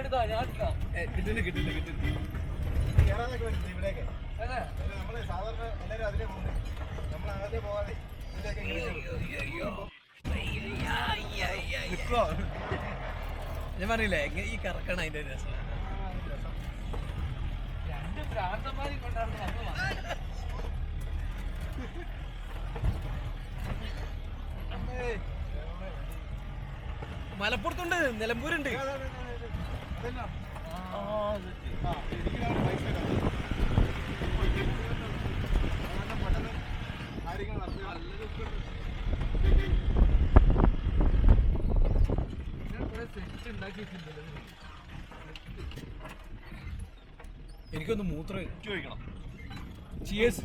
കിട്ടുന്നു കിട്ടുന്നു കിട്ടുന്നു ഇവിടെയൊക്കെ നമ്മള് സാധാരണ എല്ലാവരും അതിലേ പോകുന്നത് നമ്മൾ ആദ്യം പോകാതെ ഞാൻ പറഞ്ഞില്ലേ ഈ കറക്കണം അതിന്റെ രസം രണ്ട് ഭ്രാന്തന്മാരി കൊണ്ടാണ് മലപ്പുറത്തുണ്ട് നിലമ്പൂരുണ്ട് എനിക്കൊന്ന് മൂത്രം ചോദിക്കണം ചിയേഴ്സ്